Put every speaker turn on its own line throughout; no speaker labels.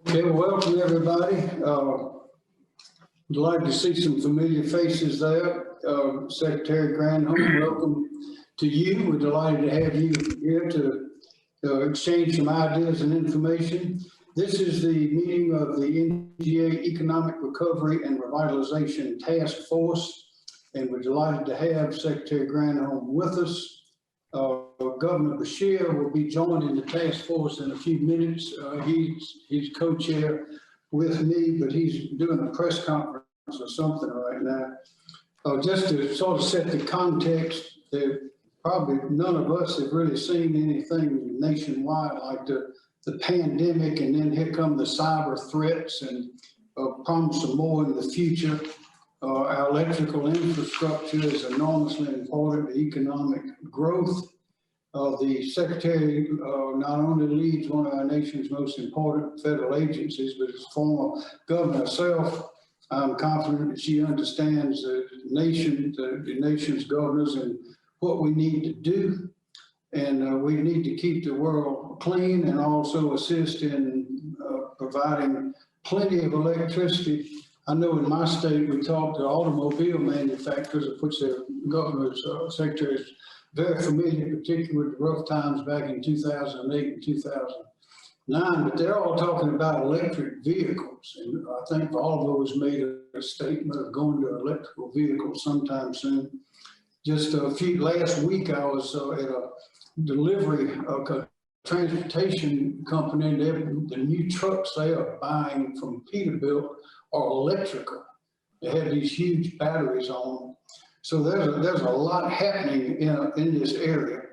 Okay, well, welcome everybody. Delighted to see some familiar faces there. Secretary Granholm, welcome to you. We're delighted to have you here to exchange some ideas and information. This is the meeting of the NGA Economic Recovery and Revitalization Task Force, and we're delighted to have Secretary Granholm with us. Governor Beshear will be joining the task force in a few minutes. He's co-chair with me, but he's doing a press conference or something right now. Just to sort of set the context, probably none of us have really seen anything nationwide like the pandemic, and then here come the cyber threats, and promise some more in the future. Our electrical infrastructure is enormously important to economic growth. The Secretary not only leads one of our nation's most important federal agencies, but as former governor herself, I'm confident that she understands the nation's governors and what we need to do. And we need to keep the world clean and also assist in providing plenty of electricity. I know in my state, we talked to automobile manufacturers, of which the governor's secretary is very familiar, particularly with the rough times back in 2008 and 2009, but they're all talking about electric vehicles. And I think Volvo has made a statement of going to electrical vehicles sometime soon. Just last week, I was at a delivery transportation company, and the new trucks they are buying from Peterbilt are electrical. They have these huge batteries on them. So there's a lot happening in this area.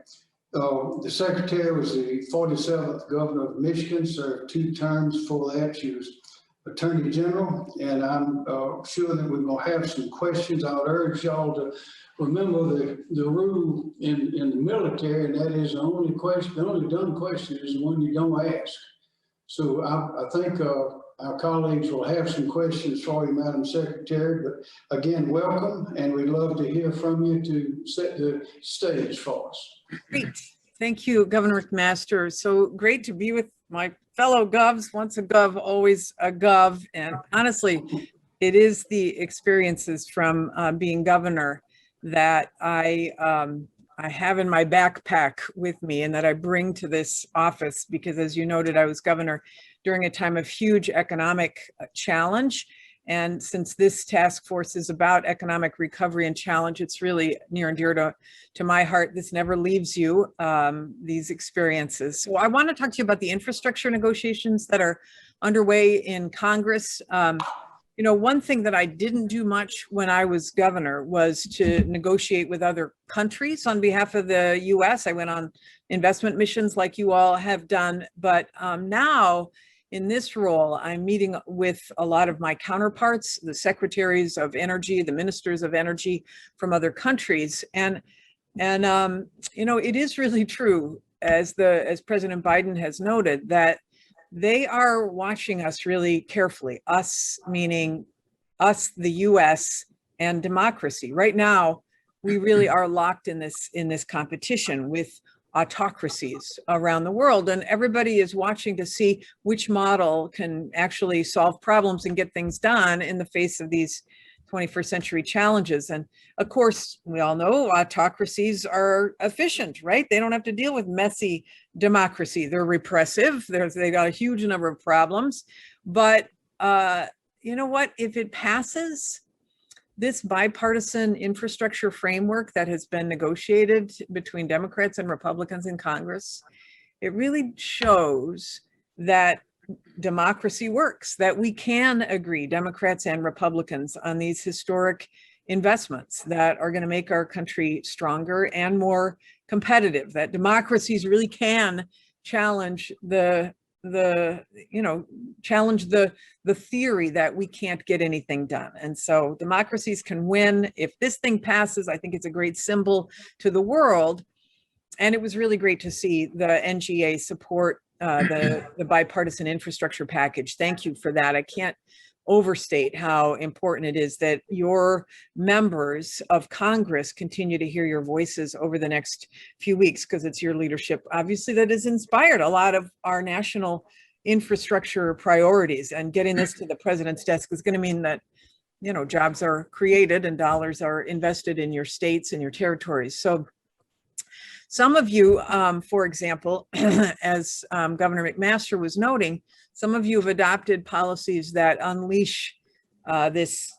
The secretary was the 47th governor of Michigan, served 2 terms for that. She was attorney general, and I'm sure that we're going to have some questions. I would urge y'all to remember the rule in the military, and that is the only dumb question is the one you don't ask. So I think our colleagues will have some questions for you, Madam Secretary, but again, welcome, and we'd love to hear from you to set the stage for us.
Great. Thank you, Governor McMaster. So great to be with my fellow govs. Once a gov, always a gov. And honestly, it is the experiences from being governor that I have in my backpack with me and that I bring to this office, because as you noted, I was governor during a time of huge economic challenge. And since this task force is about economic recovery and challenge, it's really near and dear to my heart. This never leaves you, these experiences. So I want to talk to you about the infrastructure negotiations that are underway in Congress. You know, one thing that I didn't do much when I was governor was to negotiate with other countries on behalf of the US. I went on investment missions like you all have done, but now in this role, I'm meeting with a lot of my counterparts, the secretaries of energy, the ministers of energy from other countries. And you know, it is really true, as President Biden has noted, that they are watching us really carefully, us meaning us, the US, and democracy. Right now, we really are locked in this competition with autocracies around the world, and everybody is watching to see which model can actually solve problems and get things done in the face of these 21st century challenges. And of course, we all know autocracies are efficient, right? They don't have to deal with messy democracy. They're repressive. They got a huge number of problems. But you know what? If it passes, this bipartisan infrastructure framework that has been negotiated between Democrats and Republicans in Congress, it really shows that democracy works, that we can agree, Democrats and Republicans, on these historic investments that are going to make our country stronger and more competitive, that democracies really can challenge the theory that we can't get anything done. And so democracies can win. If this thing passes, I think it's a great symbol to the world. And it was really great to see the NGA support the bipartisan infrastructure package. Thank you for that. I can't overstate how important it is that your members of Congress continue to hear your voices over the next few weeks, because it's your leadership, obviously, that has inspired a lot of our national infrastructure priorities, and getting this to the president's desk is going to mean that, you know, jobs are created and dollars are invested in your states and your territories. So some of you, for example, as Governor McMaster was noting, some of you have adopted policies that unleash this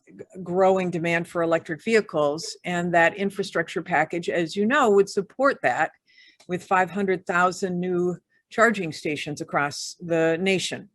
growing demand for electric vehicles, and that infrastructure package, as you know, would support that with 500,000 new charging stations across the nation.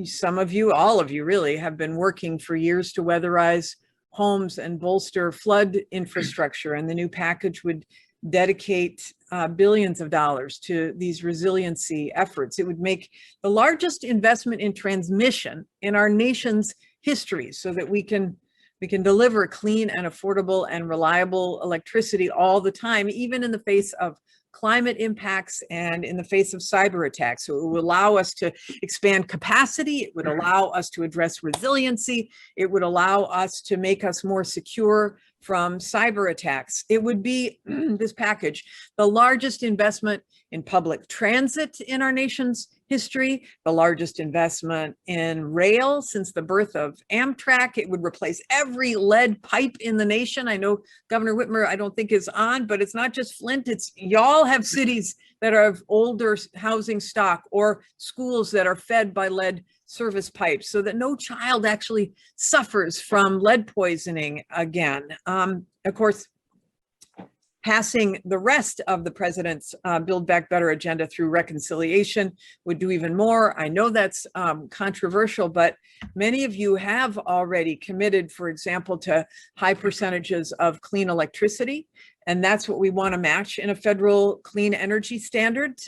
Some of you, all of you really, have been working for years to weatherize homes and bolster flood infrastructure, and the new package would dedicate billions of dollars to these resiliency efforts. It would make the largest investment in transmission in our nation's history, so that we can deliver clean and affordable and reliable electricity all the time, even in the face of climate impacts and in the face of cyber attacks. So it will allow us to expand capacity. It would allow us to address resiliency. It would allow us to make us more secure from cyber attacks. It would be, this package, the largest investment in public transit in our nation's history, the largest investment in rail since the birth of Amtrak. It would replace every lead pipe in the nation. I know Governor Whitmer, I don't think, is on, but it's not just Flint. It's, y'all have cities that are of older housing stock or schools that are fed by lead service pipes, so that no child actually suffers from lead poisoning again. Of course, passing the rest of the president's Build Back Better agenda through reconciliation would do even more. I know that's controversial, but many of you have already committed, for example, to high percentages of clean electricity. And that's what we want to match in a federal clean energy standard,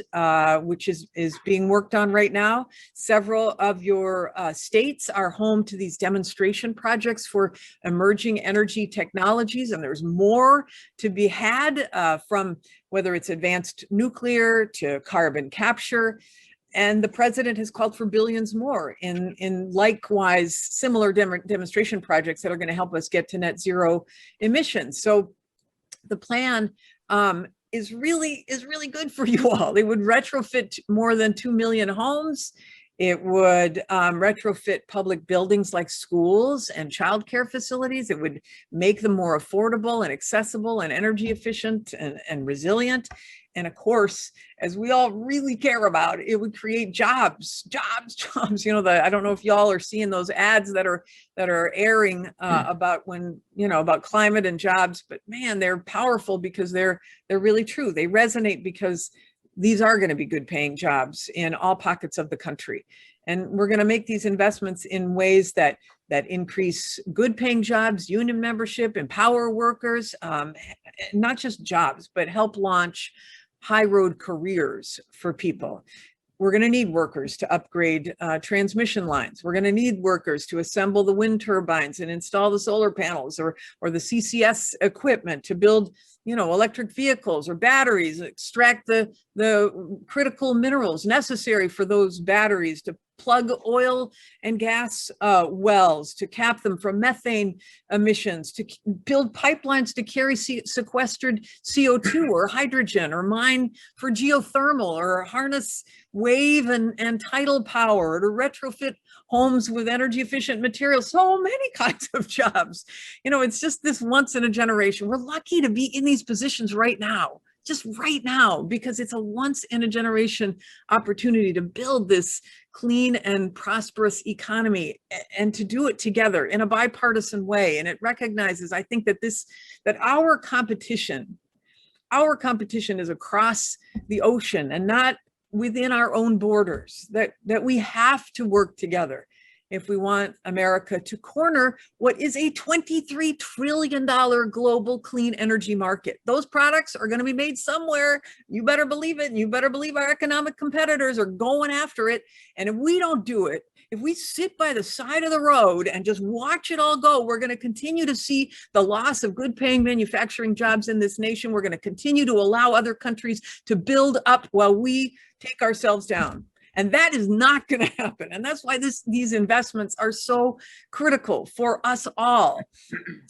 which is being worked on right now. Several of your states are home to these demonstration projects for emerging energy technologies, and there's more to be had from whether it's advanced nuclear to carbon capture. And the president has called for billions more in likewise similar demonstration projects that are going to help us get to net zero emissions. So the plan is really good for you all. It would retrofit more than 2 million homes. It would retrofit public buildings like schools and childcare facilities. It would make them more affordable and accessible and energy efficient and resilient. And of course, as we all really care about, it would create jobs. You know, I don't know if y'all are seeing those ads that are airing about about climate and jobs, but man, they're powerful because they're really true. They resonate because these are going to be good paying jobs in all pockets of the country. And we're going to make these investments in ways that increase good paying jobs, union membership, empower workers, not just jobs, but help launch high road careers for people. We're going to need workers to upgrade transmission lines. We're going to need workers to assemble the wind turbines and install the solar panels or the CCS equipment to build, electric vehicles or batteries, extract the critical minerals necessary for those batteries, to plug oil and gas wells, to cap them from methane emissions, to build pipelines to carry sequestered CO2 or hydrogen, or mine for geothermal, or harness wave and tidal power, or to retrofit homes with energy efficient materials. So many kinds of jobs. It's just this once in a generation. We're lucky to be in these positions right now. Just right now, because it's a once in a generation opportunity to build this clean and prosperous economy, and to do it together in a bipartisan way. And it recognizes, I think, that our competition is across the ocean and not within our own borders, that we have to work together if we want America to corner what is a $23 trillion global clean energy market. Those products are going to be made somewhere. You better believe it. And you better believe our economic competitors are going after it. And if we don't do it, if we sit by the side of the road and just watch it all go, we're going to continue to see the loss of good paying manufacturing jobs in this nation. We're going to continue to allow other countries to build up while we take ourselves down. And that is not going to happen. And that's why these investments are so critical for us all.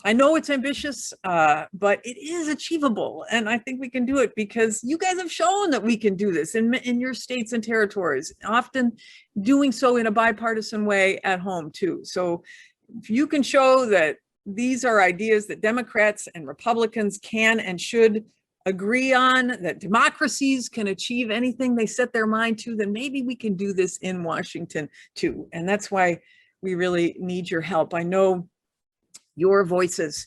I know it's ambitious, but it is achievable. And I think we can do it because you guys have shown that we can do this in your states and territories, often doing so in a bipartisan way at home too. So if you can show that these are ideas that Democrats and Republicans can and should agree on, that democracies can achieve anything they set their mind to, then maybe we can do this in Washington too. And that's why we really need your help. I know your voices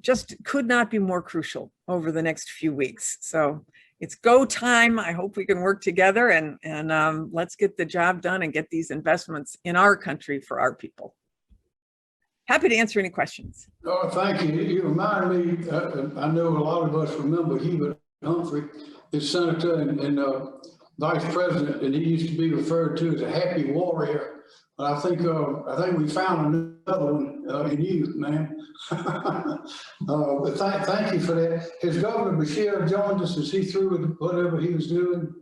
just could not be more crucial over the next few weeks. So it's go time. I hope we can work together and let's get the job done and get these investments in our country for our people. Happy to answer any questions.
Oh, thank you. You remind me, I know a lot of us remember Hubert Humphrey, his senator and vice president, and he used to be referred to as a happy warrior. I think we found another one in you, man. But thank you for that. Has Governor Beshear joined us? Is he through with whatever he was doing?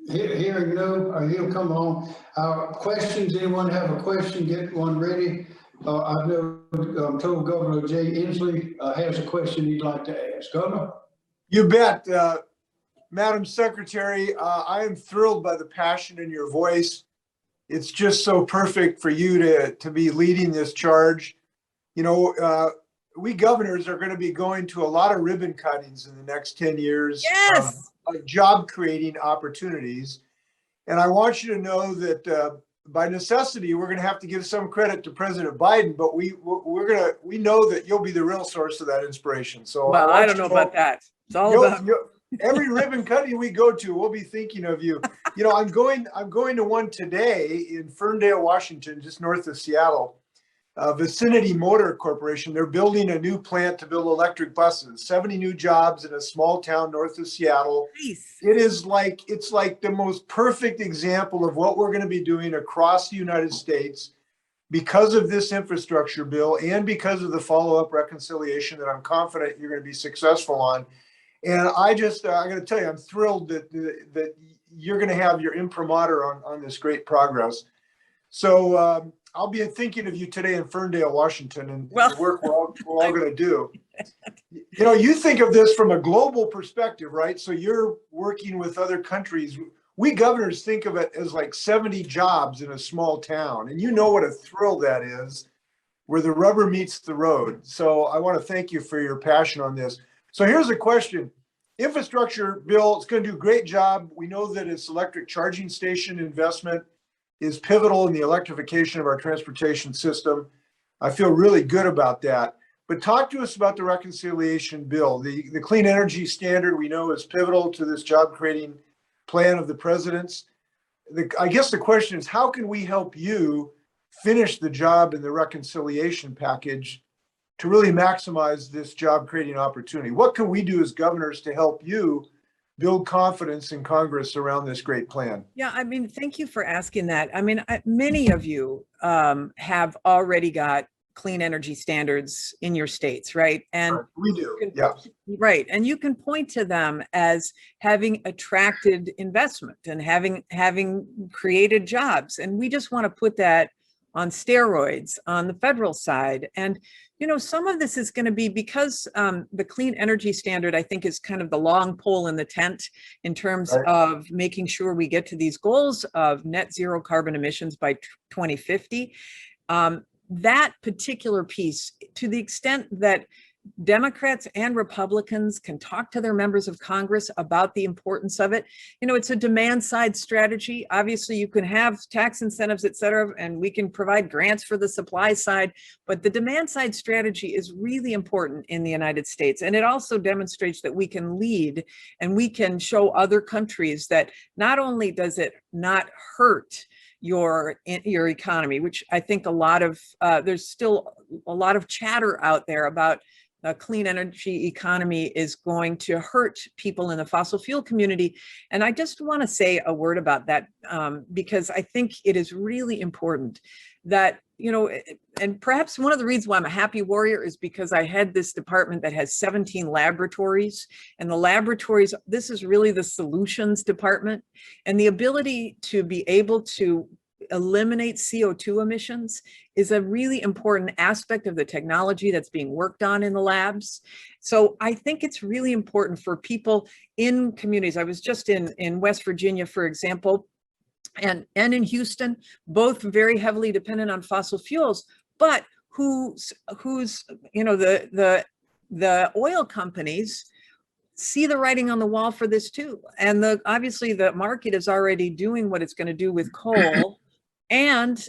Hearing no, he'll come on. Questions, anyone have a question, get one ready. I know I'm told Governor Jay Inslee has a question he'd like to ask. Governor?
You bet. Madam Secretary, I am thrilled by the passion in your voice. It's just so perfect for you to be leading this charge. You know, we governors are going to be going to a lot of ribbon cuttings in the next 10 years.
Yes.
Job creating opportunities. And I want you to know that by necessity, we're going to have to give some credit to President Biden, but we know that you'll be the real source of that inspiration. So
well, I don't know about that. It's all about
every ribbon cutting we go to, we'll be thinking of you. You know, I'm going to one today in Ferndale, Washington, just north of Seattle. Vicinity Motor Corporation, they're building a new plant to build electric buses, 70 new jobs in a small town north of Seattle.
Nice.
It's like the most perfect example of what we're going to be doing across the United States because of this infrastructure bill and because of the follow-up reconciliation that I'm confident you're going to be successful on. And I'm going to tell you, I'm thrilled that you're going to have your imprimatur on this great progress. So, I'll be thinking of you today in Ferndale, Washington, and the work we're all going to do. You know, you think of this from a global perspective, right? So you're working with other countries. We governors think of it as like 70 jobs in a small town. And you know what a thrill that is, where the rubber meets the road. So I want to thank you for your passion on this. So here's a question. Infrastructure bill, it's going to do a great job. We know that it's electric charging station investment is pivotal in the electrification of our transportation system. I feel really good about that. But talk to us about the reconciliation bill. The clean energy standard we know is pivotal to this job creating plan of the president's. I guess the question is, how can we help you finish the job in the reconciliation package to really maximize this job creating opportunity? What can we do as governors to help you build confidence in Congress around this great plan?
Yeah, I mean, thank you for asking that. I mean, many of you have already got clean energy standards in your states, right? And
we do, yeah.
Right, and you can point to them as having attracted investment and having created jobs. And we just want to put that on steroids on the federal side. And you know, some of this is going to be because the clean energy standard, I think, is kind of the long pole in the tent in terms of making sure we get to these goals of net zero carbon emissions by 2050. That particular piece, to the extent that Democrats and Republicans can talk to their members of Congress about the importance of it. You know, it's a demand side strategy. Obviously, you can have tax incentives, et cetera, and we can provide grants for the supply side. But the demand side strategy is really important in the United States. And it also demonstrates that we can lead and we can show other countries that not only does it not hurt your economy, which I think a lot of, there's still a lot of chatter out there about a clean energy economy is going to hurt people in the fossil fuel community. And I just want to say a word about that because I think it is really important that you know, and perhaps one of the reasons why I'm a happy warrior is because I had this department that has 17 laboratories, and the laboratories, this is really the solutions department, and the ability to be able to eliminate CO2 emissions is a really important aspect of the technology that's being worked on in the labs. So I think it's really important for people in communities. I was just in West Virginia, for example, and in Houston, both very heavily dependent on fossil fuels, but who's you know, the oil companies see the writing on the wall for this too. And obviously the market is already doing what it's going to do with coal. And,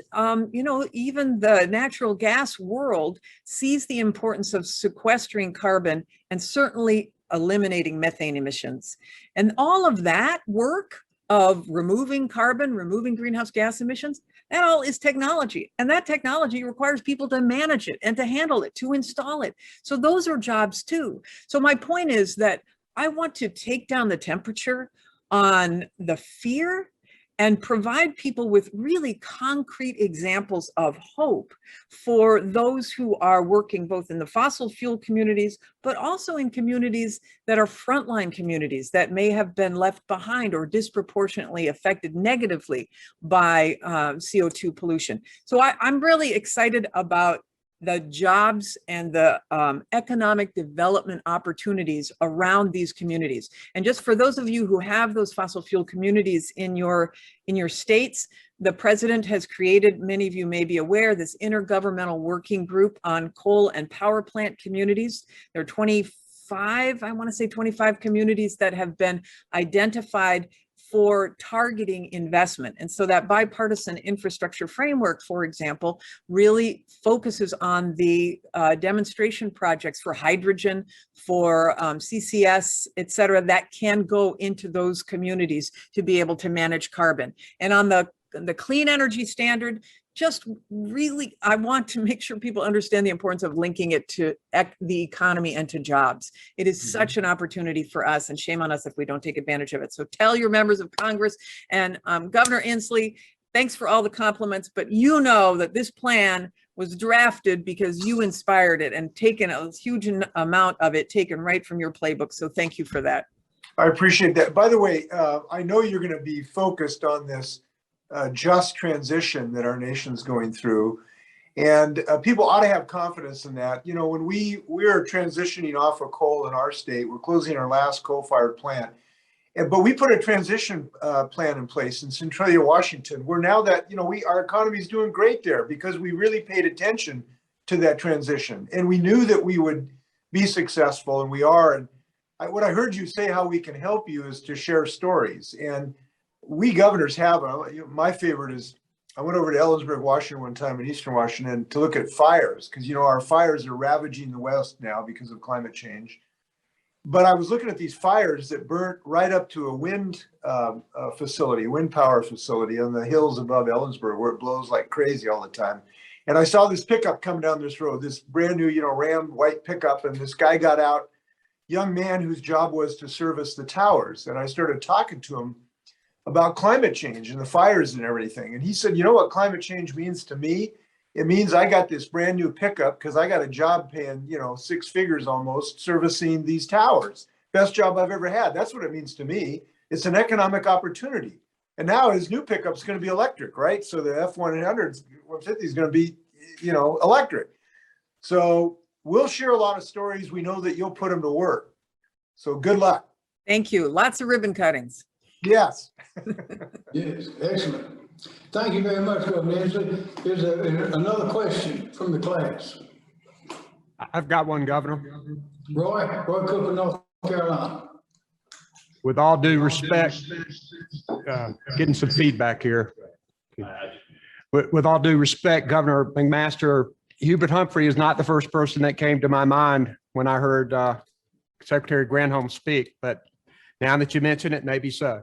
you know, even the natural gas world sees the importance of sequestering carbon and certainly eliminating methane emissions. And all of that work of removing carbon, removing greenhouse gas emissions, that all is technology. And that technology requires people to manage it and to handle it, to install it. So those are jobs too. So my point is that I want to take down the temperature on the fear and provide people with really concrete examples of hope for those who are working both in the fossil fuel communities, but also in communities that are frontline communities that may have been left behind or disproportionately affected negatively by CO2 pollution. So I'm really excited about the jobs and the economic development opportunities around these communities. And just for those of you who have those fossil fuel communities in your states, the president has created, many of you may be aware, this intergovernmental working group on coal and power plant communities. There are 25, I want to say 25 communities that have been identified for targeting investment. And so that bipartisan infrastructure framework, for example, really focuses on the demonstration projects for hydrogen, for CCS, et cetera, that can go into those communities to be able to manage carbon. And on the clean energy standard, just really, I want to make sure people understand the importance of linking it to the economy and to jobs. It is such an opportunity for us, and shame on us if we don't take advantage of it. So tell your members of Congress and Governor Inslee, thanks for all the compliments, but you know that this plan was drafted because you inspired it and taken a huge amount of it taken right from your playbook. So thank you for that.
I appreciate that. By the way, I know you're going to be focused on this just transition that our nation's going through. And people ought to have confidence in that. You know, when we're transitioning off of coal in our state, we're closing our last coal-fired plant. But we put a transition plan in place in Centralia, Washington, where now that, you know, our economy is doing great there because we really paid attention to that transition. And we knew that we would be successful, and we are. And what I heard you say, how we can help you, is to share stories. And we governors have, my favorite is, I went over to Ellensburg, Washington one time in Eastern Washington to look at fires, because, you know, our fires are ravaging the West now because of climate change. But I was looking at these fires that burnt right up to a wind facility, wind power facility on the hills above Ellensburg, where it blows like crazy all the time. And I saw this pickup coming down this road, this brand new, you know, Ram white pickup. And this guy got out, young man whose job was to service the towers. And I started talking to him about climate change and the fires and everything. And he said, you know what climate change means to me? It means I got this brand new pickup because I got a job paying, you know, 6 figures almost servicing these towers. Best job I've ever had. That's what it means to me. It's an economic opportunity. And now his new pickup's going to be electric, right? So the F-150 is going to be, you know, electric. So we'll share a lot of stories. We know that you'll put them to work. So good luck.
Thank you. Lots of ribbon cuttings.
Yes.
Yes, excellent. Thank you very much, Governor Inslee. There's another question from the class.
I've got one, Governor.
Roy Cooper, North Carolina.
With all due respect, getting some feedback here. With all due respect, Governor McMaster, Hubert Humphrey is not the first person that came to my mind when I heard Secretary Granholm speak, but now that you mention it, maybe so.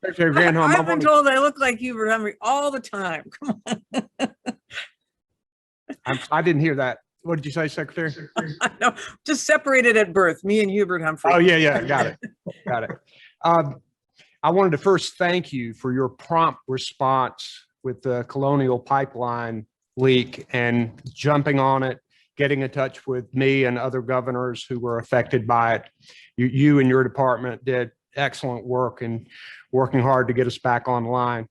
Secretary Granholm,
I've been told I look like Hubert Humphrey all the time. Come on.
I didn't hear that. What did you say, Secretary?
No, just separated at birth, me and Hubert Humphrey.
Oh, yeah, got it. Got it. I wanted to first thank you for your prompt response with the Colonial Pipeline leak and jumping on it, getting in touch with me and other governors who were affected by it. You and your department did excellent work in working hard to get us back online.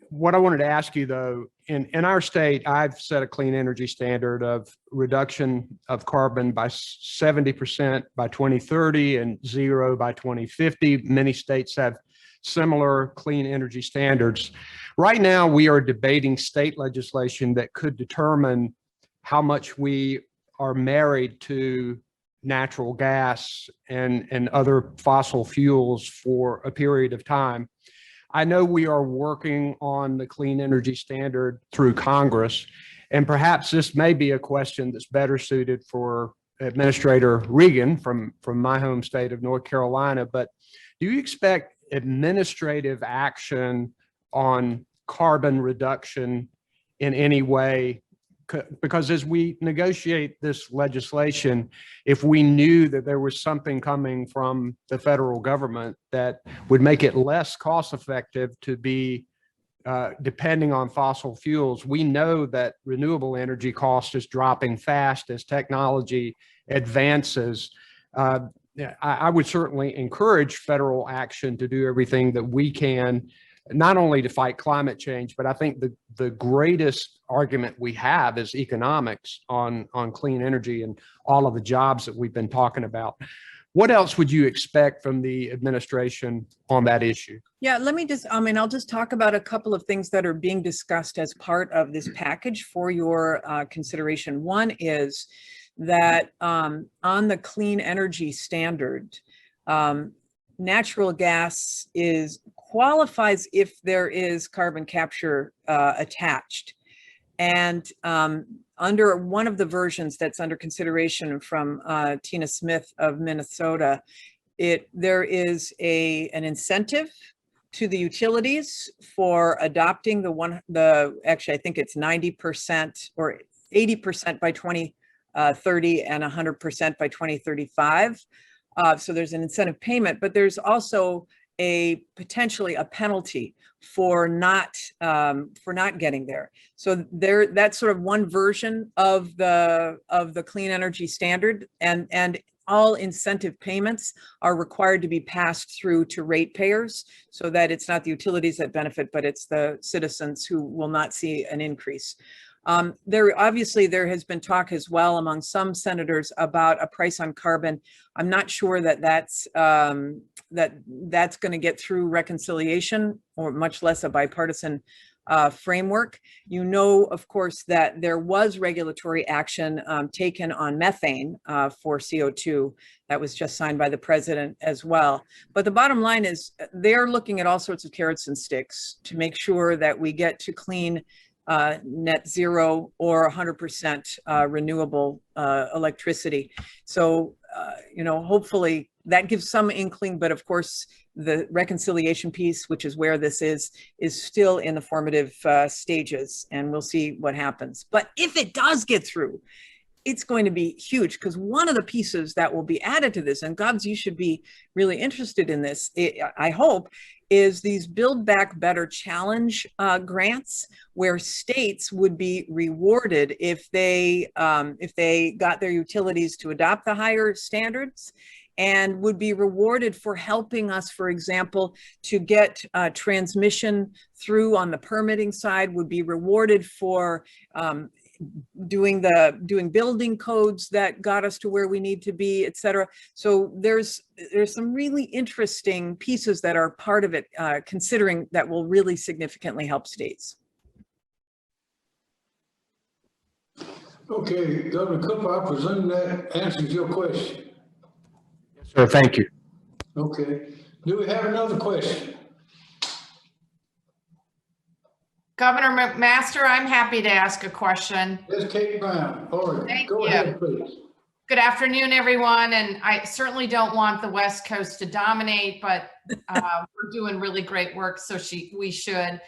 What I wanted to ask you though, in our state, I've set a clean energy standard of reduction of carbon by 70% by 2030 and 0 by 2050. Many states have similar clean energy standards. Right now, we are debating state legislation that could determine how much we are married to natural gas and other fossil fuels for a period of time. I know we are working on the clean energy standard through Congress, and perhaps this may be a question that's better suited for Administrator Regan from my home state of North Carolina. But do you expect administrative action on carbon reduction in any way? Because as we negotiate this legislation, if we knew that there was something coming from the federal government that would make it less cost effective to be depending on fossil fuels, we know that renewable energy cost is dropping fast as technology advances. I would certainly encourage federal action to do everything that we can, not only to fight climate change, but I think the greatest argument we have is economics on clean energy and all of the jobs that we've been talking about. What else would you expect from the administration on that issue?
Yeah, let me just, I'll just talk about a couple of things that are being discussed as part of this package for your consideration. One is that on the clean energy standard, natural gas qualifies if there is carbon capture attached. And under one of the versions that's under consideration from Tina Smith of Minnesota, there is an incentive to the utilities for adopting actually I think it's 90% or 80% by 2030 and 100% by 2035. So there's an incentive payment, but there's also potentially a penalty for not getting there. So that's sort of one version of the clean energy standard, and all incentive payments are required to be passed through to ratepayers, so that it's not the utilities that benefit, but it's the citizens who will not see an increase. There has been talk as well among some senators about a price on carbon. I'm not sure that that's going to get through reconciliation, or much less a bipartisan framework. You know, of course, that there was regulatory action taken on methane for CO2 that was just signed by the president as well. But the bottom line is they're looking at all sorts of carrots and sticks to make sure that we get to clean net zero or 100% renewable electricity. So, hopefully that gives some inkling, but of course the reconciliation piece, which is where this is still in the formative stages, and we'll see what happens. But if it does get through, it's going to be huge, because one of the pieces that will be added to this, and Govs, you should be really interested in this, I hope, is these Build Back Better Challenge grants, where states would be rewarded if they got their utilities to adopt the higher standards, and would be rewarded for helping us, for example, to get transmission through on the permitting side, would be rewarded for doing building codes that got us to where we need to be, et cetera. So there's some really interesting pieces that are part of it, considering that will really significantly help states.
Okay, Governor Cooper, I presume that answers your question.
Yes, sir. Thank you.
Okay. Do we have another question?
Governor McMaster, I'm happy to ask a question.
Yes, Kate Brown. Oregon.
Thank
Go
you.
ahead, please.
Good afternoon, everyone. And I certainly don't want the West Coast to dominate, but we're doing really great work, so we should.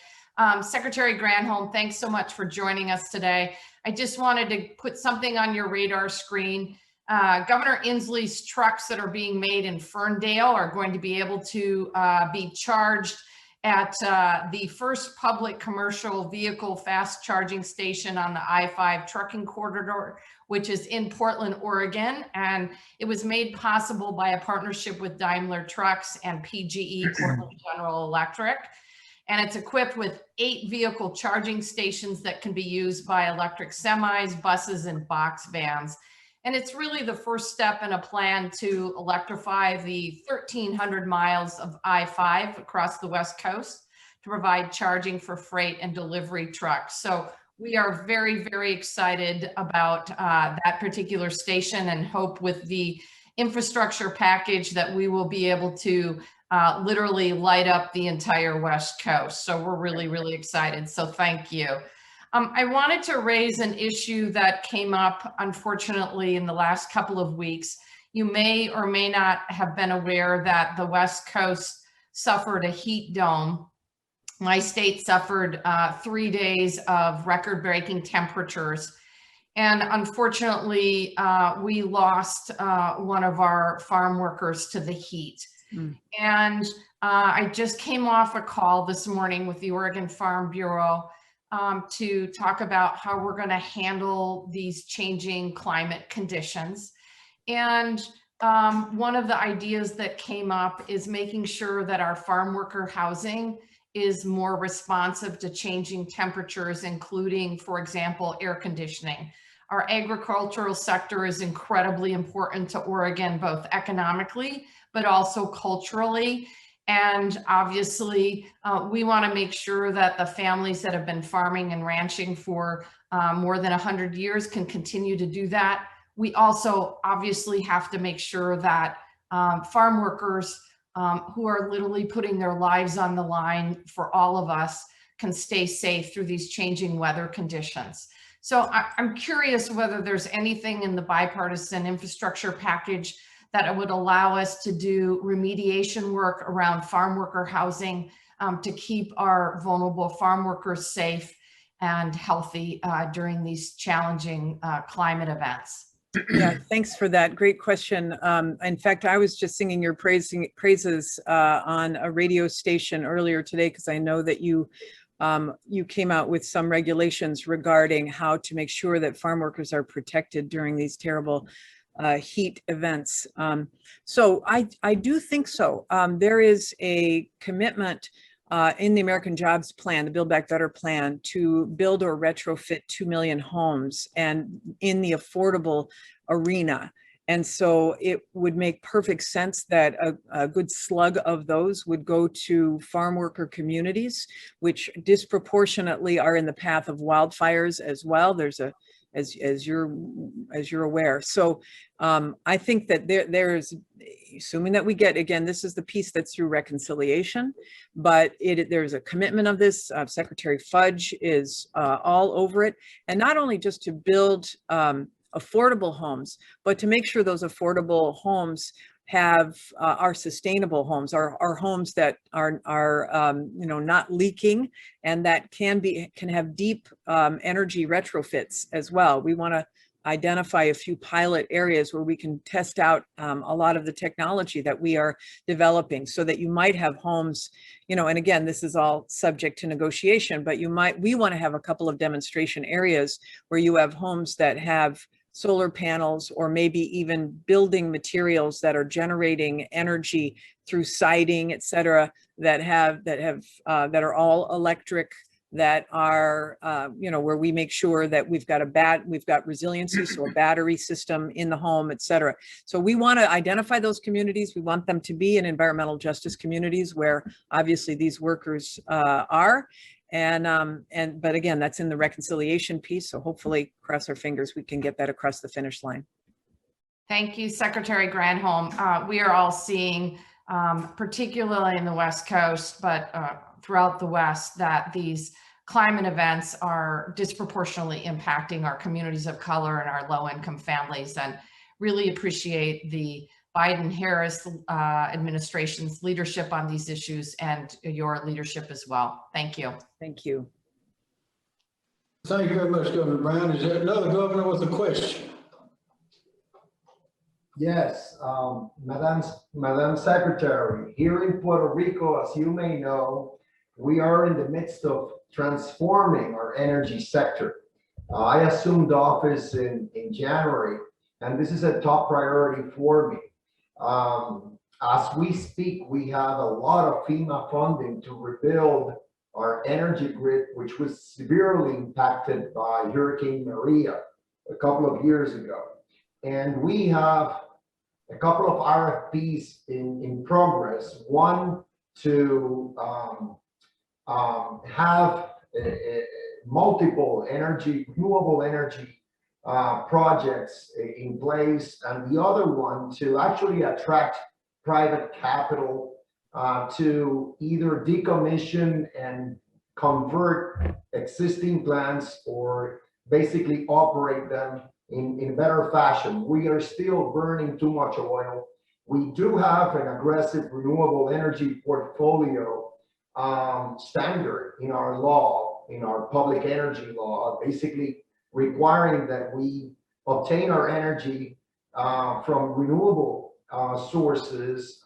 Secretary Granholm, thanks so much for joining us today. I just wanted to put something on your radar screen. Governor Inslee's trucks that are being made in Ferndale are going to be able to be charged at the first public commercial vehicle fast charging station on the I-5 trucking corridor, which is in Portland, Oregon. And it was made possible by a partnership with Daimler Trucks and PGE, Portland General Electric. And it's equipped with 8 vehicle charging stations that can be used by electric semis, buses, and box vans. And it's really the first step in a plan to electrify the 1,300 miles of I-5 across the West Coast to provide charging for freight and delivery trucks. So we are very, very excited about that particular station and hope with the infrastructure package that we will be able to literally light up the entire West Coast. So we're really, really excited. So thank you. I wanted to raise an issue that came up, unfortunately, in the last couple of weeks. You may or may not have been aware that the West Coast suffered a heat dome. My state suffered 3 days of record-breaking temperatures. And unfortunately, we lost one of our farm workers to the heat. And I just came off a call this morning with the Oregon Farm Bureau to talk about how we're going to handle these changing climate conditions. And one of the ideas that came up is making sure that our farm worker housing is more responsive to changing temperatures, including, for example, air conditioning. Our agricultural sector is incredibly important to Oregon, both economically, but also culturally. And obviously, we want to make sure that the families that have been farming and ranching for more than 100 years can continue to do that. We also obviously have to make sure that farm workers who are literally putting their lives on the line for all of us can stay safe through these changing weather conditions. So I'm curious whether there's anything in the bipartisan infrastructure package that would allow us to do remediation work around farm worker housing to keep our vulnerable farm workers safe and healthy during these challenging climate events.
Yeah, thanks for that. Great question. In fact, I was just singing your praises on a radio station earlier today because I know that you came out with some regulations regarding how to make sure that farm workers are protected during these terrible heat events. So I do think so. There is a commitment in the American Jobs Plan, the Build Back Better plan, to build or retrofit 2 million homes and in the affordable arena. And so it would make perfect sense that a good slug of those would go to farm worker communities, which disproportionately are in the path of wildfires as well. There's a, as you're aware. So I think that there's, assuming that we get, again, this is the piece that's through reconciliation, but there's a commitment of this. Secretary Fudge is all over it. And not only just to build affordable homes, but to make sure those affordable homes are sustainable homes, are homes that are not leaking, and that can have deep energy retrofits as well. We want to identify a few pilot areas where we can test out a lot of the technology that we are developing, so that you might have homes, and again, this is all subject to negotiation, but we want to have a couple of demonstration areas where you have homes that have solar panels, or maybe even building materials that are generating energy through siding, et cetera, that are all electric, that are, where we make sure that we've got resiliency, so a battery system in the home, et cetera. So we want to identify those communities. We want them to be in environmental justice communities where obviously these workers are. But again, that's in the reconciliation piece. So hopefully, cross our fingers, we can get that across the finish line.
Thank you, Secretary Granholm. We are all seeing, particularly in the West Coast, but throughout the West, that these climate events are disproportionately impacting our communities of color and our low-income families, and really appreciate the Biden-Harris administration's leadership on these issues and your leadership as well. Thank you.
Thank you.
Thank you very much, Governor Brown. Is there another governor with a question?
Yes, Madam Secretary, here in Puerto Rico, as you may know, we are in the midst of transforming our energy sector. I assumed office in January, and this is a top priority for me. As we speak, we have a lot of FEMA funding to rebuild our energy grid, which was severely impacted by Hurricane Maria a couple of years ago. And we have a couple of RFPs in progress. One to have multiple renewable energy projects in place, and the other one to actually attract private capital to either decommission and convert existing plants or basically operate them in better fashion. We are still burning too much oil. We do have an aggressive renewable energy portfolio standard in our law, in our public energy law, basically requiring that we obtain our energy from renewable sources,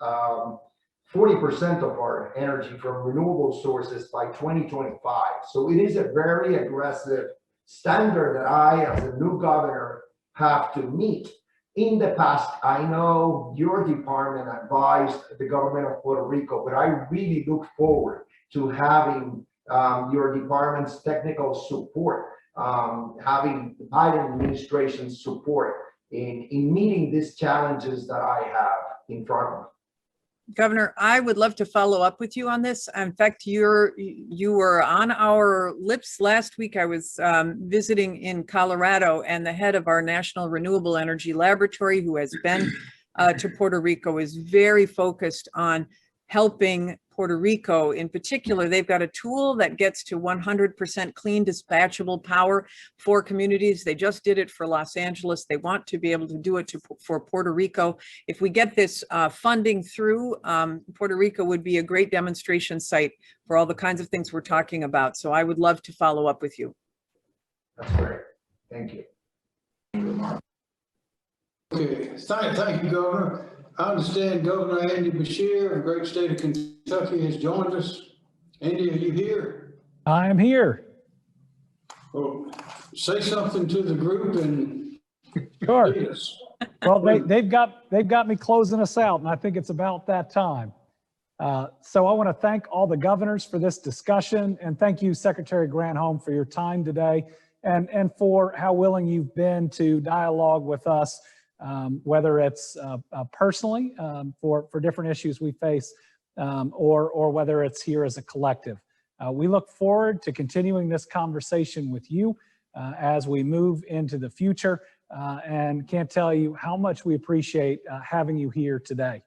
40% of our energy from renewable sources by 2025. So it is a very aggressive standard that I, as a new governor, have to meet. In the past, I know your department advised the government of Puerto Rico, but I really look forward to having your department's technical support, having the Biden administration's support in meeting these challenges that I have in front of me.
Governor, I would love to follow up with you on this. In fact, you were on our lips last week. I was visiting in Colorado, and the head of our National Renewable Energy Laboratory, who has been to Puerto Rico, is very focused on helping Puerto Rico. In particular, they've got a tool that gets to 100% clean dispatchable power for communities. They just did it for Los Angeles. They want to be able to do it for Puerto Rico. If we get this funding through, Puerto Rico would be a great demonstration site for all the kinds of things we're talking about. So I would love to follow up with you.
That's great. Thank you.
Okay, thank you, Governor. I understand Governor Andy Beshear of the great state of Kentucky has joined us. Andy, are you here?
I am here.
Well, say something to the group and
Sure.
lead us.
Well, they've got me closing us out, and I think it's about that time. So I want to thank all the governors for this discussion, and thank you, Secretary Granholm, for your time today, and for how willing you've been to dialogue with us, whether it's personally for different issues we face, or whether it's here as a collective. We look forward to continuing this conversation with you as we move into the future, and can't tell you how much we appreciate having you here today.